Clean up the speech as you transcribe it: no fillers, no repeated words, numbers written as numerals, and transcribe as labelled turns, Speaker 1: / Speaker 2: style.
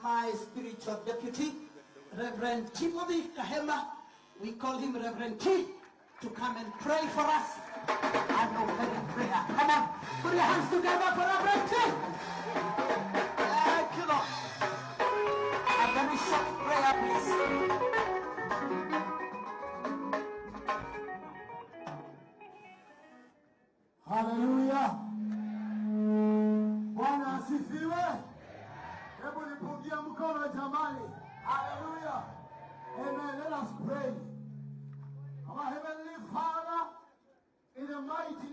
Speaker 1: My spiritual deputy, Reverend Timothy Kahema, we call him Reverend T, to come and pray for us and open prayer. Come on, put your hands together for Reverend T. Thank you, Lord. A very short prayer, please.
Speaker 2: Hallelujah. Bwana asifiwe. Hebu nipungie mkono jamani. Hallelujah. Amen. Let us pray. Our Heavenly Father, in the mighty name